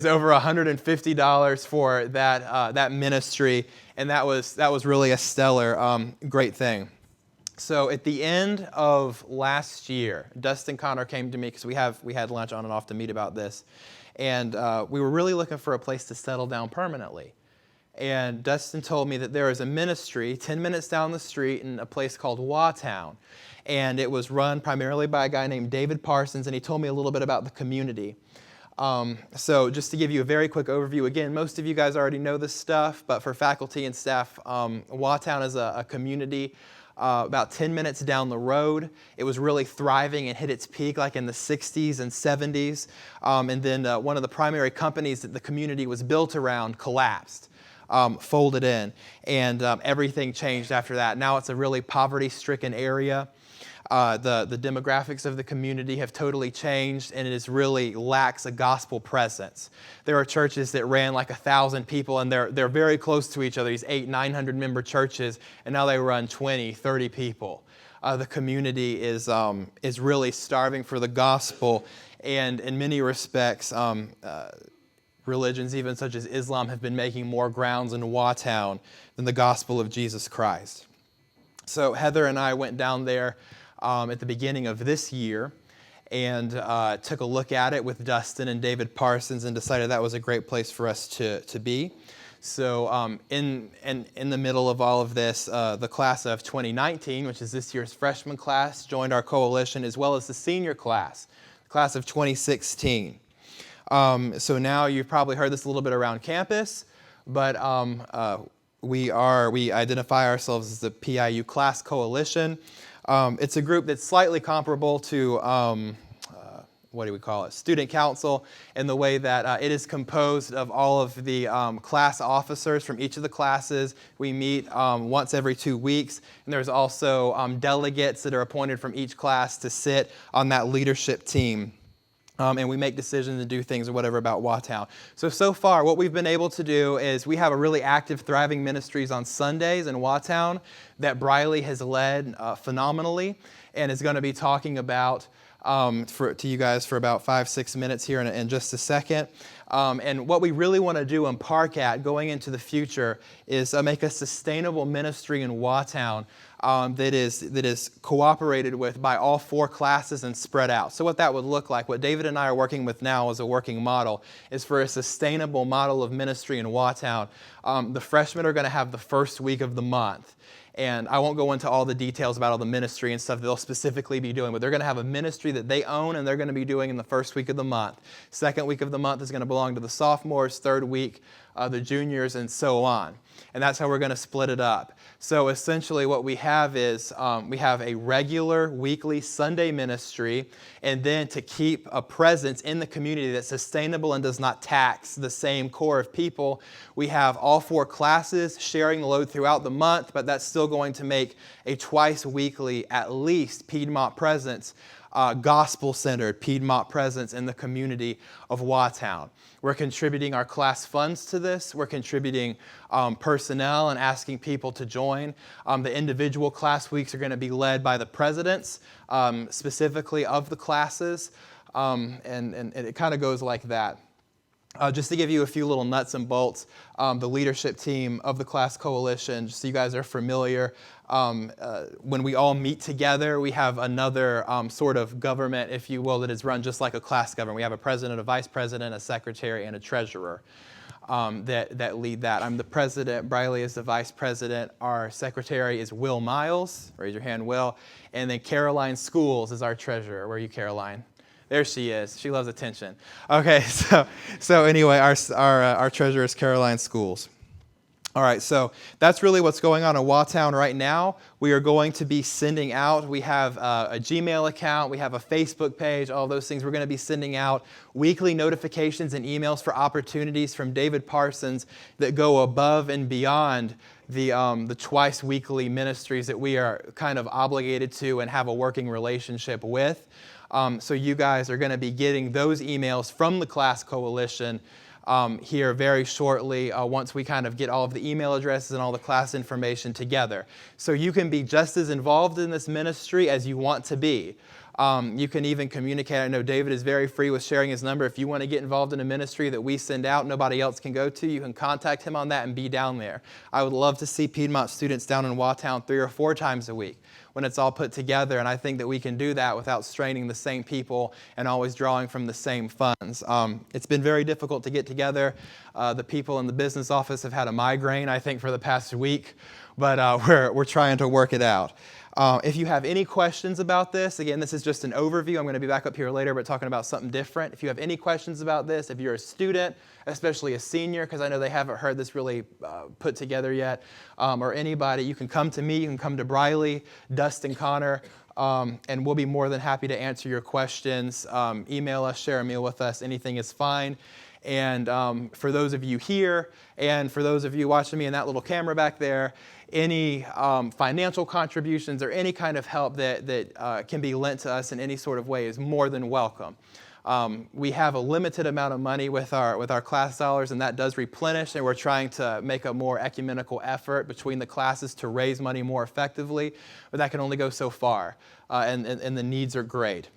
over $150 for that ministry, and that was really a stellar, great thing. So at the end of last year, Dustin Connor came to me because we had lunch on and off to meet about this, and we were really looking for a place to settle down permanently. And Dustin told me that there is a ministry 10 minutes down the street in a place called Watown, and it was run primarily by a guy named David Parsons, and he told me a little bit about the community. So just to give you a very quick overview, again, most of you guys already know this stuff, but for faculty and staff, Watown is a community about 10 minutes down the road. It was really thriving and hit its peak like in the 60s and 70s. And then one of the primary companies that the community was built around collapsed, folded in, and everything changed after that. Now it's a really poverty-stricken area. The demographics of the community have totally changed, and it really lacks a gospel presence. There are churches that ran like 1,000 people, and they're very close to each other, these 800-900 member churches, and now they run 20, 30 people. The community is really starving for the gospel, and in many respects, religions, even such as Islam, have been making more grounds in Watown than the gospel of Jesus Christ. So Heather and I went down there at the beginning of this year and took a look at it with Dustin and David Parsons and decided that was a great place for us to be. So in the middle of all of this, the class of 2019, which is this year's freshman class, joined our coalition, as well as the senior class, the class of 2016. So now you've probably heard this a little bit around campus, but we identify ourselves as the PIU Class Coalition. It's a group that's slightly comparable to, Student Council, in the way that it is composed of all of the class officers from each of the classes. We meet once every 2 weeks, and there's also delegates that are appointed from each class to sit on that leadership team. And we make decisions and do things or whatever about Watown. So far, what we've been able to do is we have a really active, thriving ministries on Sundays in Watown that Briley has led phenomenally and is going to be talking about to you guys for about 5-6 minutes here in just a second. And what we really want to do in Park going into the future is make a sustainable ministry in Watown that is cooperated with by all 4 classes and spread out. So what that would look like, what David and I are working with now as a working model, is for a sustainable model of ministry in Watown. The freshmen are going to have the first week of the month. And I won't go into all the details about all the ministry and stuff they'll specifically be doing, but they're going to have a ministry that they own and they're going to be doing in the first week of the month. Second week of the month is going to belong to the sophomores, third week, the juniors, and so on. And that's how we're going to split it up. So essentially what we have is we have a regular weekly Sunday ministry, and then to keep a presence in the community that's sustainable and does not tax the same core of people, we have all 4 classes sharing the load throughout the month, but that's still going to make a twice weekly, at least, Piedmont presence, gospel-centered Piedmont presence in the community of Watown. We're contributing our class funds to this. We're contributing personnel and asking people to join. The individual class weeks are going to be led by the presidents, specifically of the classes, and it kind of goes like that. Just to give you a few little nuts and bolts, the leadership team of the Class Coalition, just so you guys are familiar, when we all meet together, we have another sort of government, if you will, that is run just like a class government. We have a president, a vice president, a secretary, and a treasurer that lead that. I'm the president. Briley is the vice president. Our secretary is Will Miles. Raise your hand, Will. And then Caroline Schools is our treasurer. Where are you, Caroline? There she is. She loves attention. Okay, so anyway, our treasurer is Caroline Schools. All right, so that's really what's going on in Watown right now. We are going to be sending out, we have a Gmail account, we have a Facebook page, all those things. We're going to be sending out weekly notifications and emails for opportunities from David Parsons that go above and beyond the twice weekly ministries that we are kind of obligated to and have a working relationship with. So you guys are going to be getting those emails from the Class Coalition here very shortly once we kind of get all of the email addresses and all the class information together. So you can be just as involved in this ministry as you want to be. You can even communicate. I know David is very free with sharing his number. If you want to get involved in a ministry that we send out, nobody else can go to, you can contact him on that and be down there. I would love to see Piedmont students down in Waughtown 3 or 4 times a week when it's all put together, and I think that we can do that without straining the same people and always drawing from the same funds. It's been very difficult to get together. The people in the business office have had a migraine, I think, for the past week, but we're trying to work it out. If you have any questions about this, again, this is just an overview. I'm going to be back up here later, but talking about something different. If you have any questions about this, if you're a student, especially a senior, because I know they haven't heard this really put together yet, or anybody, you can come to me, you can come to Briley, Dustin, Connor, and we'll be more than happy to answer your questions. Email us, share a meal with us, anything is fine. And for those of you here, and for those of you watching me in that little camera back there, any financial contributions or any kind of help that can be lent to us in any sort of way is more than welcome. We have a limited amount of money with our class dollars, and that does replenish, and we're trying to make a more ecumenical effort between the classes to raise money more effectively, but that can only go so far, and the needs are great.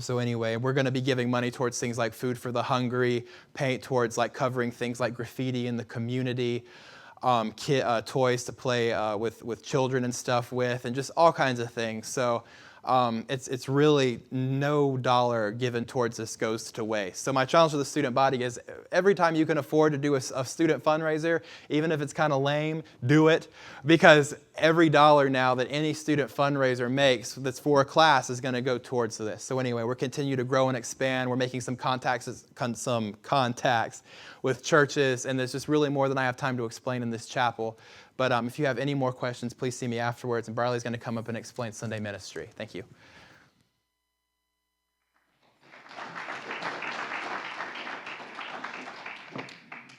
So anyway, we're going to be giving money towards things like food for the hungry, paint towards like covering things like graffiti in the community, toys to play with children and stuff with, and just all kinds of things. So it's really no dollar given towards this goes to waste. So my challenge to the student body is every time you can afford to do a student fundraiser, even if it's kind of lame, do it, because every dollar now that any student fundraiser makes that's for a class is going to go towards this. So anyway, we're continuing to grow and expand. We're making some contacts with churches, and there's just really more than I have time to explain in this chapel. But if you have any more questions, please see me afterwards, and Barley's going to come up and explain Sunday ministry. Thank you.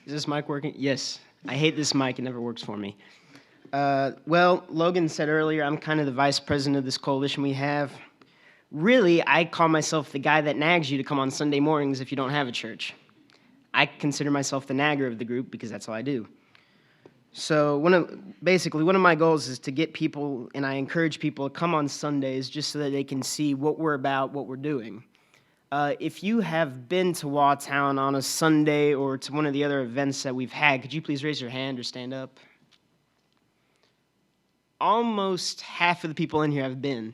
Is this mic working? Yes. I hate this mic. It never works for me. Well, Logan said earlier, I'm kind of the vice president of this coalition we have. Really, I call myself the guy that nags you to come on Sunday mornings if you don't have a church. I consider myself the nagger of the group because that's all I do. So one of my goals is to get people, and I encourage people to come on Sundays just so that they can see what we're about, what we're doing. If you have been to Waughtown on a Sunday or to one of the other events that we've had, could you please raise your hand or stand up? Almost half of the people in here have been.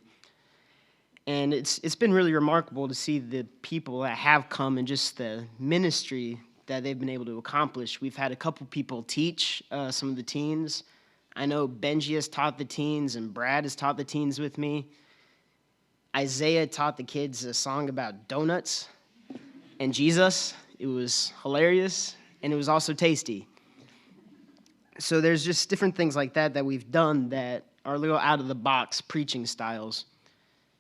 And it's been really remarkable to see the people that have come and just the ministry that they've been able to accomplish. We've had a couple people teach some of the teens. I know Benji has taught the teens, and Brad has taught the teens with me. Isaiah taught the kids a song about donuts and Jesus. It was hilarious, and it was also tasty. So there's just different things like that we've done that are a little out-of-the-box preaching styles.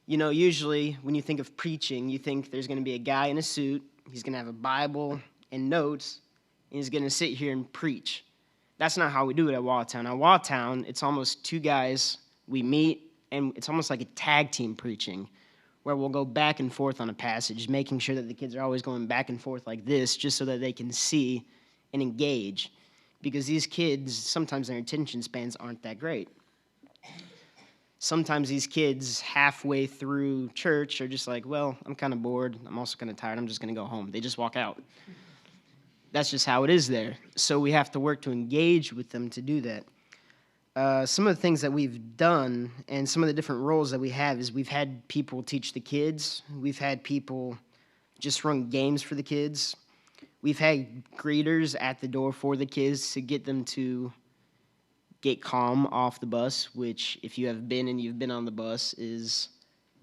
You know, usually when you think of preaching, you think there's going to be a guy in a suit, he's going to have a Bible and notes, and he's going to sit here and preach. That's not how we do it at Waughtown. At Waughtown, it's almost two guys, we meet, and it's almost like a tag team preaching, where we'll go back and forth on a passage, making sure that the kids are always going back and forth like this, just so that they can see and engage. Because these kids, sometimes their attention spans aren't that great. Sometimes these kids, halfway through church, are just like, well, I'm kind of bored, I'm also kind of tired, I'm just going to go home. They just walk out. That's just how it is there. So we have to work to engage with them to do that. Some of the things that we've done and some of the different roles that we have is we've had people teach the kids. We've had people just run games for the kids. We've had greeters at the door for the kids to get them to get calm off the bus, which if you have been and you've been on the bus is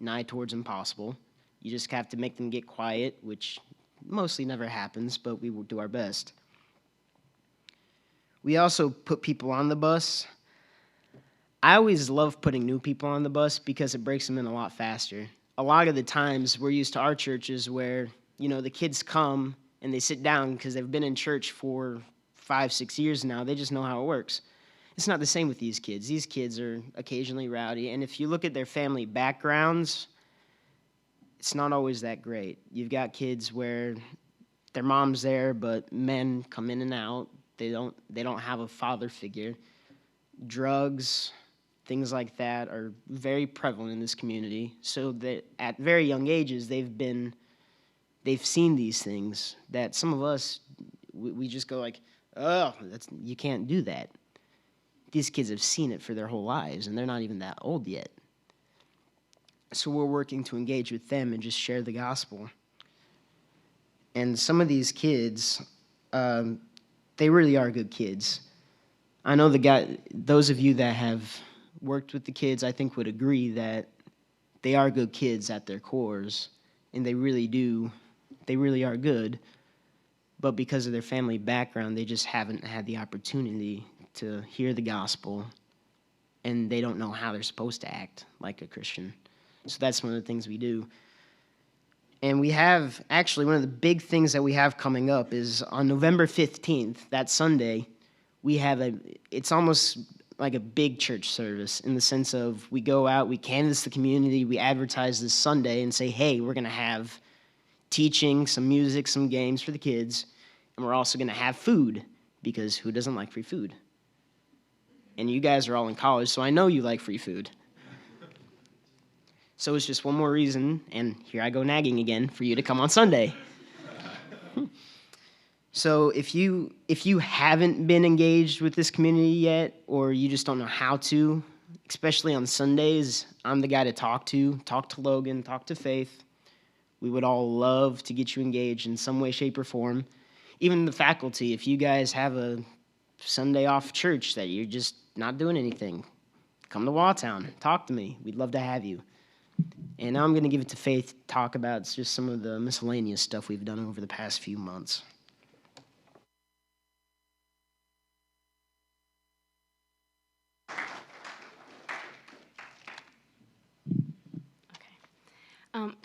nigh towards impossible. You just have to make them get quiet, which mostly never happens, but we will do our best. We also put people on the bus. I always love putting new people on the bus because it breaks them in a lot faster. A lot of the times we're used to our churches where, you know, the kids come and they sit down because they've been in church for 5-6 years now. They just know how it works. It's not the same with these kids. These kids are occasionally rowdy, and if you look at their family backgrounds, it's not always that great. You've got kids where their mom's there, but men come in and out. They don't have a father figure. Drugs, things like that are very prevalent in this community. So that at very young ages, they've seen these things that some of us, we just go like, oh, you can't do that. These kids have seen it for their whole lives, and they're not even that old yet. So we're working to engage with them and just share the gospel. And some of these kids, they really are good kids. I know those of you that have worked with the kids, I think would agree that they are good kids at their cores, and they really are good. But because of their family background, they just haven't had the opportunity to hear the gospel, and they don't know how they're supposed to act like a Christian. So that's one of the things we do. And we have, actually, one of the big things that we have coming up is on November 15th, that Sunday, we have it's almost like a big church service in the sense of we go out, we canvass the community, we advertise this Sunday and say, hey, we're going to have teaching, some music, some games for the kids, and we're also going to have food, because who doesn't like free food? And you guys are all in college, so I know you like free food. So it's just one more reason, and here I go nagging again, for you to come on Sunday. So if you haven't been engaged with this community yet, or you just don't know how to, especially on Sundays, I'm the guy to talk to. Talk to Logan, talk to Faith. We would all love to get you engaged in some way, shape, or form. Even the faculty, if you guys have a Sunday off church that you're just not doing anything, come to Waughtown, talk to me. We'd love to have you. And now I'm going to give it to Faith to talk about just some of the miscellaneous stuff we've done over the past few months.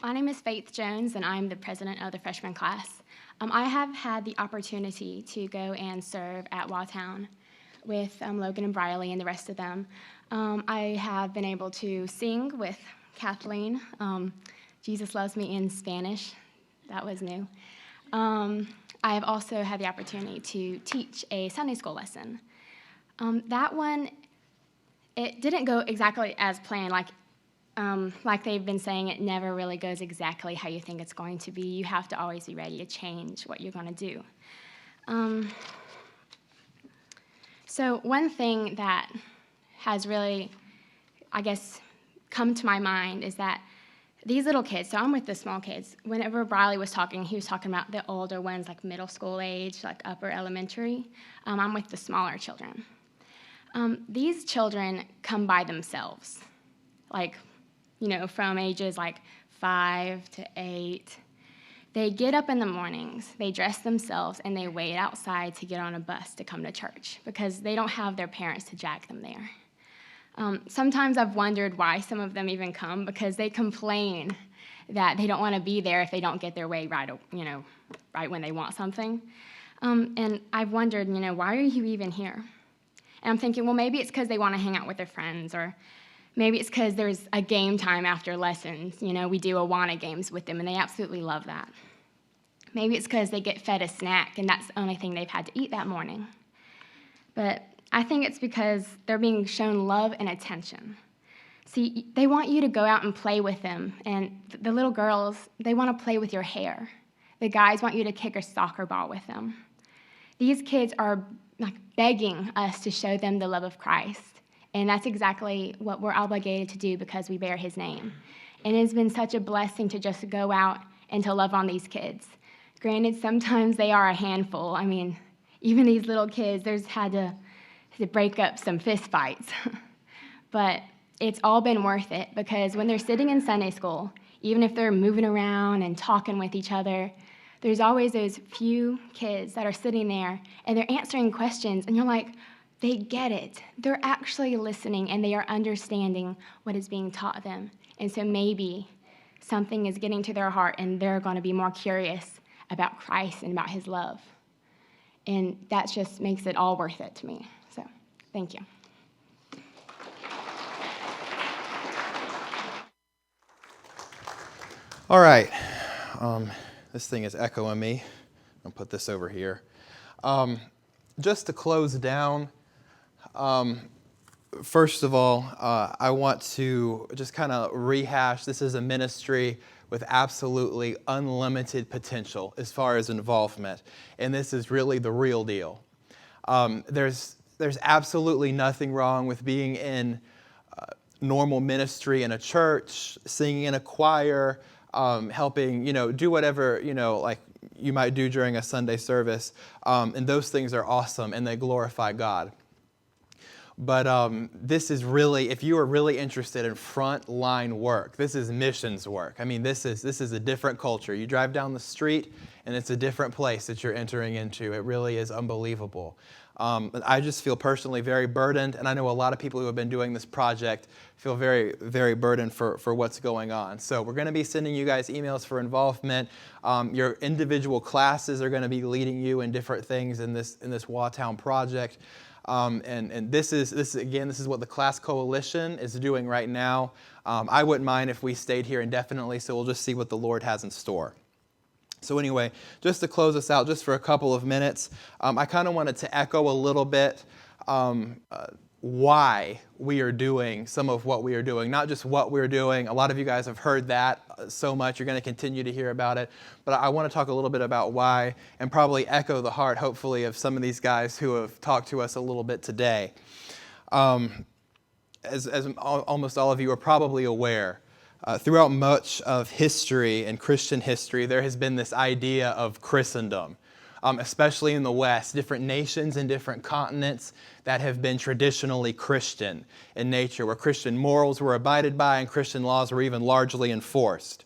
My name is Faith Jones, and I'm the president of the freshman class. I have had the opportunity to go and serve at Waughtown with Logan and Briley and the rest of them. I have been able to sing with Kathleen, Jesus Loves Me in Spanish. That was new. I have also had the opportunity to teach a Sunday school lesson. That one, it didn't go exactly as planned. Like they've been saying, it never really goes exactly how you think it's going to be. You have to always be ready to change what you're going to do. So one thing that has really, I guess, come to my mind is that these little kids, so I'm with the small kids. Whenever Briley was talking, he was talking about the older ones, like middle school age, like upper elementary. I'm with the smaller children. These children come by themselves, from ages 5 to 8. They get up in the mornings, they dress themselves, and they wait outside to get on a bus to come to church because they don't have their parents to drag them there. Sometimes I've wondered why some of them even come, because they complain that they don't want to be there if they don't get their way right when they want something. And I've wondered, why are you even here? And I'm thinking, well, maybe it's because they want to hang out with their friends, or maybe it's because there's a game time after lessons. We do Awana games with them, and they absolutely love that. Maybe it's because they get fed a snack, and that's the only thing they've had to eat that morning. But I think it's because they're being shown love and attention. See, they want you to go out and play with them, and the little girls, they want to play with your hair. The guys want you to kick a soccer ball with them. These kids are begging us to show them the love of Christ. And that's exactly what we're obligated to do because we bear his name. And it's been such a blessing to just go out and to love on these kids. Granted, sometimes they are a handful. I mean, even these little kids, there's had to break up some fist fights. But it's all been worth it, because when they're sitting in Sunday school, even if they're moving around and talking with each other, there's always those few kids that are sitting there and they're answering questions, and you're like, they get it. They're actually listening, and they are understanding what is being taught them. And so maybe something is getting to their heart, and they're going to be more curious about Christ and about his love. And that just makes it all worth it to me. So, thank you. All right. This thing is echoing me. I'll put this over here. Just to close down, first of all, I want to just kind of rehash. This is a ministry with absolutely unlimited potential as far as involvement, and this is really the real deal. There's absolutely nothing wrong with being in normal ministry in a church, singing in a choir, helping, do whatever, like you might do during a Sunday service. And those things are awesome and they glorify God. But this is really, if you are really interested in frontline work, this is missions work. I mean, this is a different culture. You drive down the street and it's a different place that you're entering into. It really is unbelievable. I just feel personally very burdened, and I know a lot of people who have been doing this project feel very, very burdened for what's going on. So we're going to be sending you guys emails for involvement. Your individual classes are going to be leading you in different things in this Watown project. And this is what the Class Coalition is doing right now. I wouldn't mind if we stayed here indefinitely, so we'll just see what the Lord has in store. So anyway, just to close us out, just for a couple of minutes, I kind of wanted to echo a little bit why we are doing some of what we are doing, not just what we're doing. A lot of you guys have heard that so much. You're going to continue to hear about it. But I want to talk a little bit about why and probably echo the heart, hopefully, of some of these guys who have talked to us a little bit today. As almost all of you are probably aware, throughout much of history and Christian history, there has been this idea of Christendom, especially in the West, different nations and different continents that have been traditionally Christian in nature, where Christian morals were abided by and Christian laws were even largely enforced.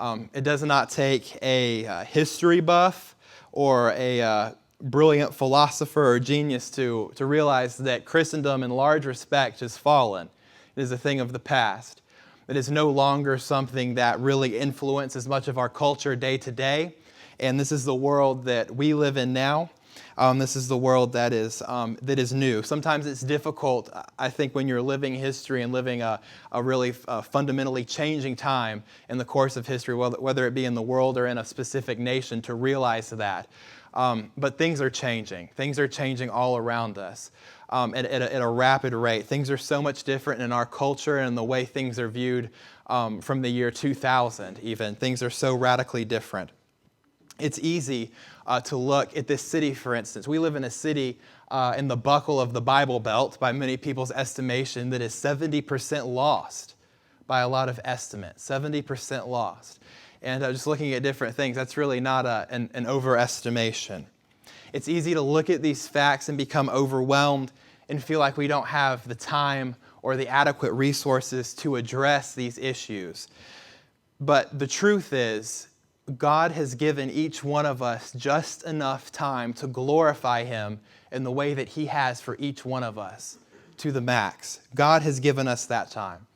It does not take a history buff or a brilliant philosopher or genius to realize that Christendom in large respect has fallen. It is a thing of the past. It is no longer something that really influences much of our culture day to day. And this is the world that we live in now. This is the world that is new. Sometimes it's difficult, I think, when you're living history and living a really fundamentally changing time in the course of history, whether it be in the world or in a specific nation, to realize that. But things are changing. Things are changing all around us. At a rapid rate. Things are so much different in our culture and the way things are viewed from the year 2000 even. Things are so radically different. It's easy to look at this city, for instance. We live in a city in the buckle of the Bible Belt, by many people's estimation, that is 70% lost by a lot of estimates. 70% lost. And just looking at different things, that's really not an overestimation. It's easy to look at these facts and become overwhelmed and feel like we don't have the time or the adequate resources to address these issues. But the truth is, God has given each one of us just enough time to glorify Him in the way that He has for each one of us, to the max. God has given us that time.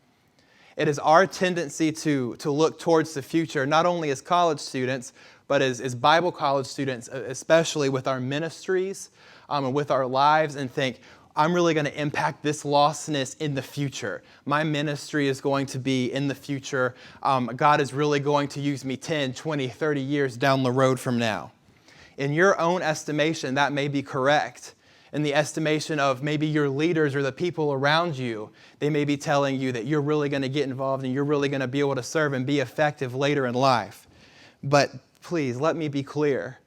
It is our tendency to look towards the future, not only as college students, but as Bible college students, especially with our ministries and with our lives, and think, I'm really going to impact this lostness in the future. My ministry is going to be in the future. God is really going to use me 10, 20, 30 years down the road from now. In your own estimation, that may be correct. In the estimation of maybe your leaders or the people around you, they may be telling you that you're really going to get involved and you're really going to be able to serve and be effective later in life. But please, let me be clear.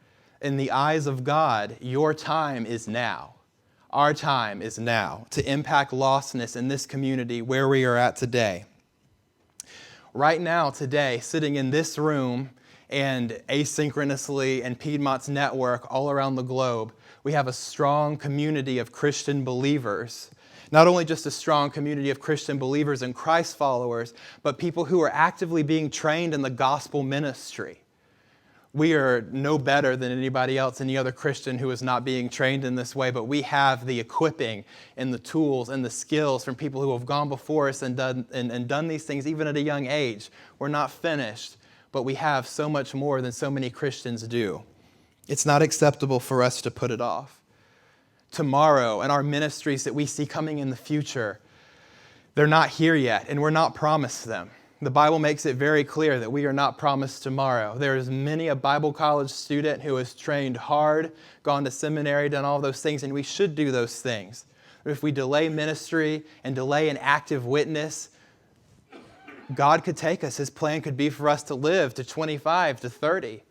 In the eyes of God, your time is now. Our time is now to impact lostness in this community where we are at today. Right now, today, sitting in this room and asynchronously in Piedmont's network all around the globe, we have a strong community of Christian believers. Not only just a strong community of Christian believers and Christ followers, but people who are actively being trained in the gospel ministry. We are no better than anybody else, any other Christian who is not being trained in this way, but we have the equipping and the tools and the skills from people who have gone before us and done these things even at a young age. We're not finished, but we have so much more than so many Christians do. It's not acceptable for us to put it off. Tomorrow and our ministries that we see coming in the future, they're not here yet, and we're not promised them. The Bible makes it very clear that we are not promised tomorrow. There is many a Bible college student who has trained hard, gone to seminary, done all those things, and we should do those things. if we delay ministry and delay an active witness, God could take us. His plan could be for us to live to 25, to 30.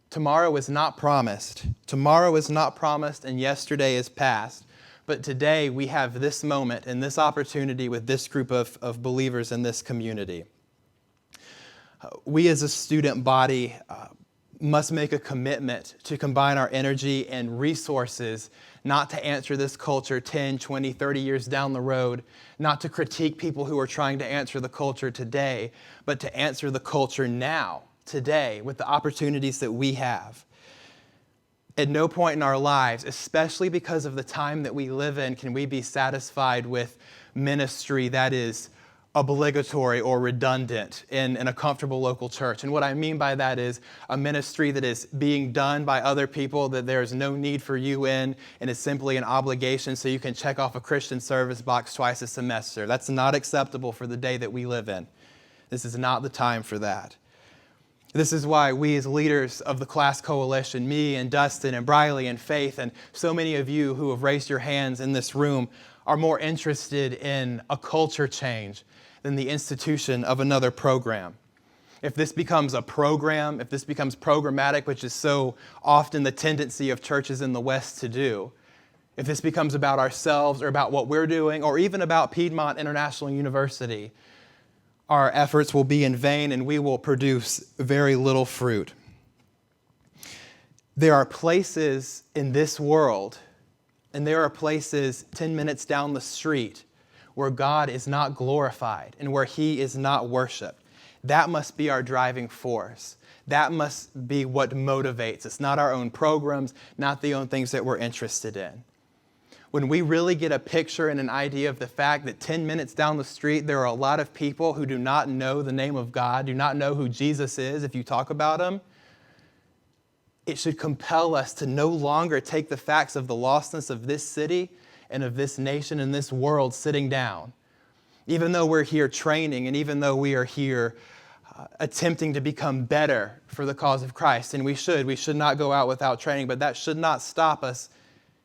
Tomorrow is not promised. Tomorrow is not promised, and yesterday is past. But today we have this moment and this opportunity with this group of believers in this community. We as a student body must make a commitment to combine our energy and resources not to answer this culture 10, 20, 30 years down the road, not to critique people who are trying to answer the culture today, but to answer the culture now, today, with the opportunities that we have. At no point in our lives, especially because of the time that we live in, can we be satisfied with ministry that is obligatory or redundant in a comfortable local church. And what I mean by that is a ministry that is being done by other people that there is no need for you in, and is simply an obligation so you can check off a Christian service box twice a semester. That's not acceptable for the day that we live in. This is not the time for that. This is why we as leaders of the Class Coalition, me and Dustin and Briley and Faith, and so many of you who have raised your hands in this room, are more interested in a culture change than the institution of another program. If this becomes a program, if this becomes programmatic, which is so often the tendency of churches in the West to do, if this becomes about ourselves or about what we're doing, or even about Piedmont International University, our efforts will be in vain and we will produce very little fruit. There are places in this world, and there are places 10 minutes down the street where God is not glorified and where He is not worshiped. That must be our driving force. That must be what motivates us, not our own programs, not the own things that we're interested in. When we really get a picture and an idea of the fact that 10 minutes down the street, there are a lot of people who do not know the name of God, do not know who Jesus is if you talk about Him, it should compel us to no longer take the facts of the lostness of this city and of this nation and this world sitting down. Even though we're here training and even though we are here attempting to become better for the cause of Christ, and we should not go out without training, but that should not stop us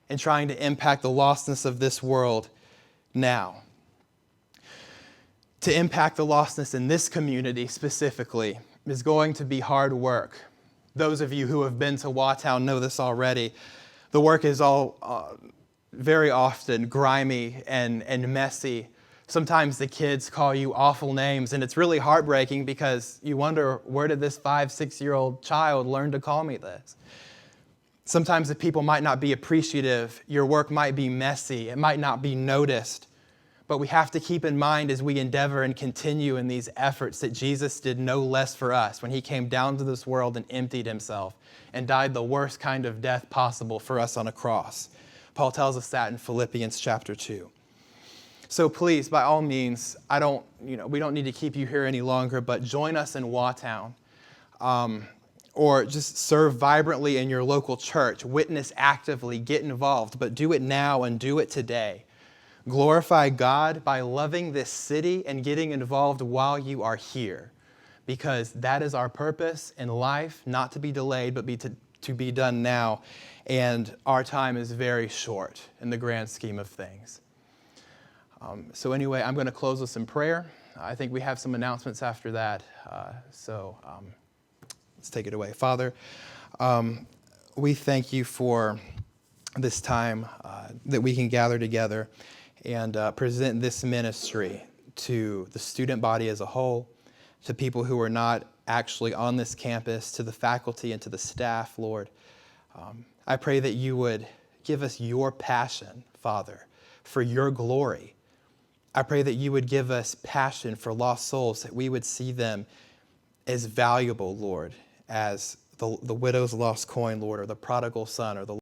in trying to impact the lostness of this world now. To impact the lostness in this community specifically is going to be hard work. Those of you who have been to Watown know this already. The work is all very often grimy and messy. Sometimes the kids call you awful names, and it's really heartbreaking because you wonder, where did this 5-6-year-old child learn to call me this? Sometimes the people might not be appreciative. Your work might be messy. It might not be noticed. But we have to keep in mind as we endeavor and continue in these efforts that Jesus did no less for us when He came down to this world and emptied Himself and died the worst kind of death possible for us on a cross. Paul tells us that in Philippians chapter 2. So please, by all means, we don't need to keep you here any longer, but join us in Watown. Or just serve vibrantly in your local church. Witness actively, get involved, but do it now and do it today. Glorify God by loving this city and getting involved while you are here, because that is our purpose in life, not to be delayed, but to be done now. And our time is very short in the grand scheme of things. So anyway, I'm going to close with some prayer. I think we have some announcements after that. Let's take it away. Father, we thank You for this time that we can gather together and present this ministry to the student body as a whole, to people who are not actually on this campus, to the faculty and to the staff, Lord. I pray that You would give us Your passion, Father, for Your glory. I pray that You would give us passion for lost souls, that we would see them as valuable, Lord, as the widow's lost coin, Lord, or the prodigal son, or the